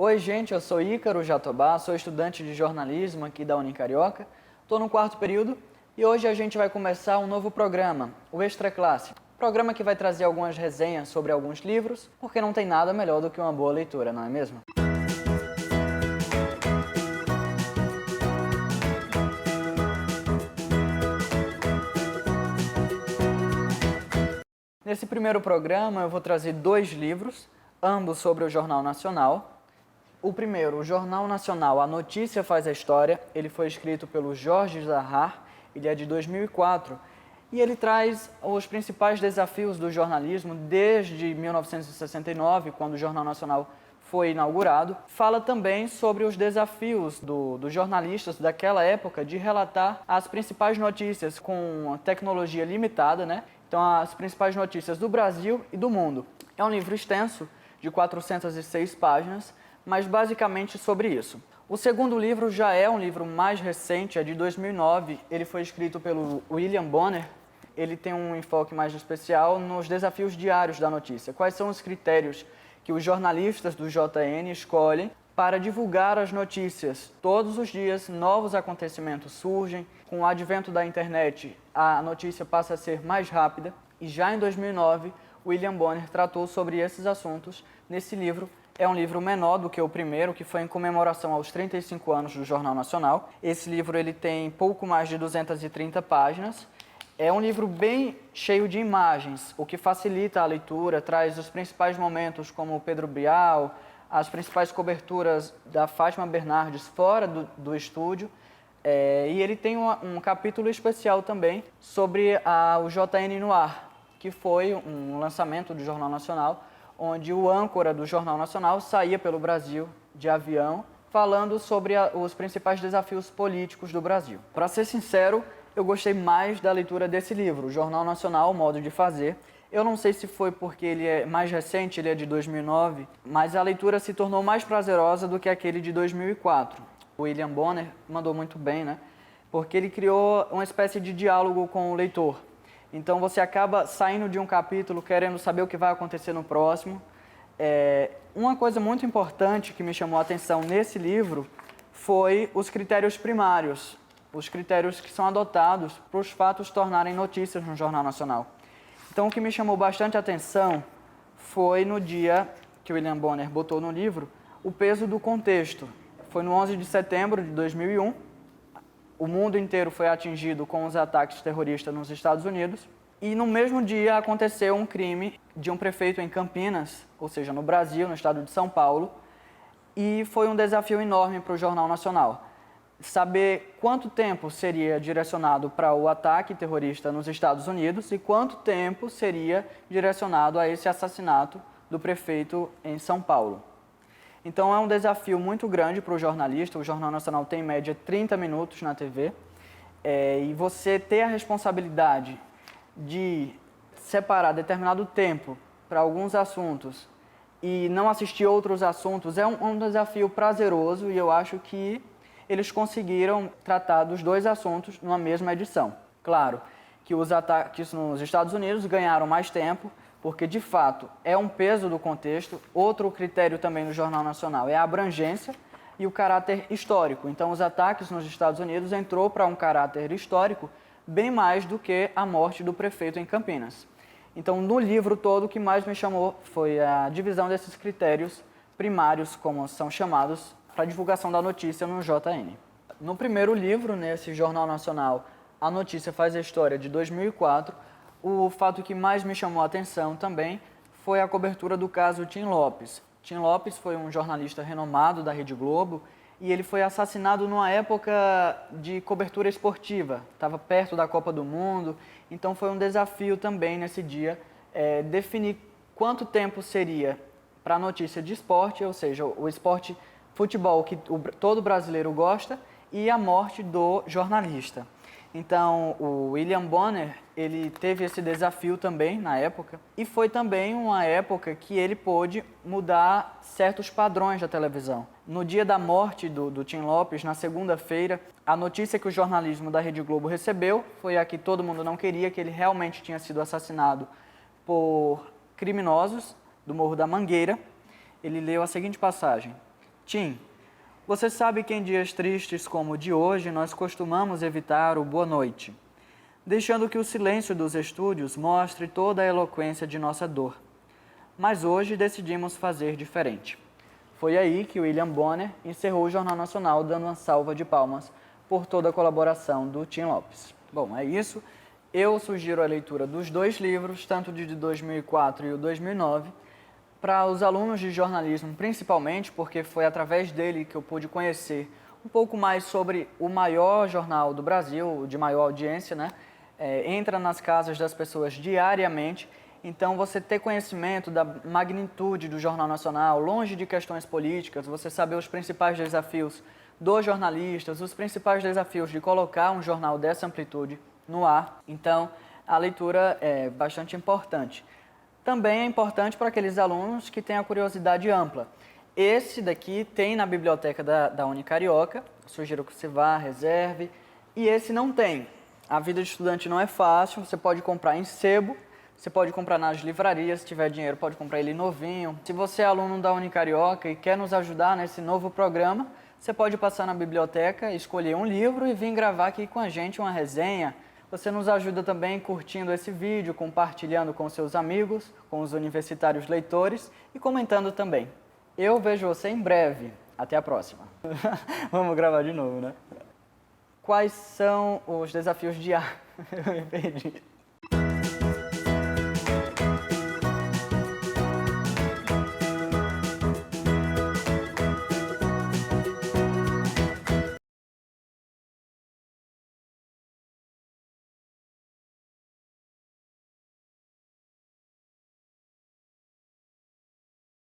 Oi, gente, eu sou Ícaro Jatobá, sou estudante de jornalismo aqui da Unicarioca. Estou no quarto período e hoje a gente vai começar um novo programa, o Extra Classe. Programa que vai trazer algumas resenhas sobre alguns livros, porque não tem nada melhor do que uma boa leitura, não é mesmo? Nesse primeiro programa eu vou trazer dois livros, ambos sobre o Jornal Nacional. O primeiro, o Jornal Nacional, A Notícia Faz a História, ele foi escrito pelo Jorge Zahar, ele é de 2004, e ele traz os principais desafios do jornalismo desde 1969, quando o Jornal Nacional foi inaugurado. Fala também sobre os desafios dos jornalistas daquela época de relatar as principais notícias com tecnologia limitada, né? Então, as principais notícias do Brasil e do mundo. É um livro extenso, de 406 páginas, mas basicamente sobre isso. O segundo livro já é um livro mais recente, é de 2009. Ele foi escrito pelo William Bonner. Ele tem um enfoque mais especial nos desafios diários da notícia. Quais são os critérios que os jornalistas do JN escolhem para divulgar as notícias? Todos os dias, novos acontecimentos surgem. Com o advento da internet, a notícia passa a ser mais rápida. E já em 2009, William Bonner tratou sobre esses assuntos nesse livro. É um livro menor do que o primeiro, que foi em comemoração aos 35 anos do Jornal Nacional. Esse livro ele tem pouco mais de 230 páginas. É um livro bem cheio de imagens, o que facilita a leitura, traz os principais momentos como o Pedro Bial, as principais coberturas da Fátima Bernardes fora do estúdio. E ele tem um capítulo especial também sobre o JN no Ar, que foi um lançamento do Jornal Nacional, onde o âncora do Jornal Nacional saía pelo Brasil de avião, falando sobre os principais desafios políticos do Brasil. Para ser sincero, eu gostei mais da leitura desse livro, o Jornal Nacional, Modo de Fazer. Eu não sei se foi porque ele é mais recente, ele é de 2009, mas a leitura se tornou mais prazerosa do que aquele de 2004. O William Bonner mandou muito bem, né? Porque ele criou uma espécie de diálogo com o leitor. Então você acaba saindo de um capítulo querendo saber o que vai acontecer no próximo. Uma coisa muito importante que me chamou a atenção nesse livro foi os critérios primários, os critérios que são adotados para os fatos tornarem notícias no Jornal Nacional. Então o que me chamou bastante a atenção foi no dia que o William Bonner botou no livro o peso do contexto. Foi no 11 de setembro de 2001. O mundo inteiro foi atingido com os ataques terroristas nos Estados Unidos. E no mesmo dia aconteceu um crime de um prefeito em Campinas, ou seja, no Brasil, no estado de São Paulo. E foi um desafio enorme para o Jornal Nacional. Saber quanto tempo seria direcionado para o ataque terrorista nos Estados Unidos e quanto tempo seria direcionado a esse assassinato do prefeito em São Paulo. Então é um desafio muito grande para o jornalista. O Jornal Nacional tem em média 30 minutos na TV. E você ter a responsabilidade de separar determinado tempo para alguns assuntos e não assistir outros assuntos é um desafio prazeroso, e eu acho que eles conseguiram tratar dos dois assuntos numa mesma edição. Claro que os ataques nos Estados Unidos ganharam mais tempo, porque, de fato, é um peso do contexto. Outro critério também no Jornal Nacional é a abrangência e o caráter histórico. Então, os ataques nos Estados Unidos entrou para um caráter histórico bem mais do que a morte do prefeito em Campinas. Então, no livro todo, o que mais me chamou foi a divisão desses critérios primários, como são chamados, para a divulgação da notícia no JN. No primeiro livro, nesse Jornal Nacional, A Notícia Faz a História, de 2004, o fato que mais me chamou a atenção também foi a cobertura do caso Tim Lopes. Tim Lopes foi um jornalista renomado da Rede Globo e ele foi assassinado numa época de cobertura esportiva. Estava perto da Copa do Mundo, então foi um desafio também nesse dia definir quanto tempo seria para a notícia de esporte, ou seja, o esporte futebol que todo brasileiro gosta, e a morte do jornalista. Então, o William Bonner, ele teve esse desafio também na época, e foi também uma época que ele pôde mudar certos padrões da televisão. No dia da morte do Tim Lopes, na segunda-feira, a notícia que o jornalismo da Rede Globo recebeu foi a que todo mundo não queria, que ele realmente tinha sido assassinado por criminosos do Morro da Mangueira. Ele leu a seguinte passagem: Tim, você sabe que em dias tristes como o de hoje nós costumamos evitar o boa noite, deixando que o silêncio dos estúdios mostre toda a eloquência de nossa dor. Mas hoje decidimos fazer diferente. Foi aí que William Bonner encerrou o Jornal Nacional dando uma salva de palmas por toda a colaboração do Tim Lopes. Bom, é isso. Eu sugiro a leitura dos dois livros, tanto de 2004 e o 2009, para os alunos de jornalismo principalmente, porque foi através dele que eu pude conhecer um pouco mais sobre o maior jornal do Brasil, de maior audiência, né? Entra nas casas das pessoas diariamente. Então, você ter conhecimento da magnitude do Jornal Nacional, longe de questões políticas, você saber os principais desafios dos jornalistas, os principais desafios de colocar um jornal dessa amplitude no ar. Então, a leitura é bastante importante. Também é importante para aqueles alunos que têm a curiosidade ampla. Esse daqui tem na biblioteca da Unicarioca, sugiro que você vá, reserve. E esse não tem. A vida de estudante não é fácil, você pode comprar em sebo, você pode comprar nas livrarias, se tiver dinheiro pode comprar ele novinho. Se você é aluno da Unicarioca e quer nos ajudar nesse novo programa, você pode passar na biblioteca, escolher um livro e vir gravar aqui com a gente uma resenha. Você nos ajuda também curtindo esse vídeo, compartilhando com seus amigos, com os universitários leitores e comentando também. Eu vejo você em breve. Até a próxima. Vamos gravar de novo, né? Quais são os desafios de ar? Eu me perdi.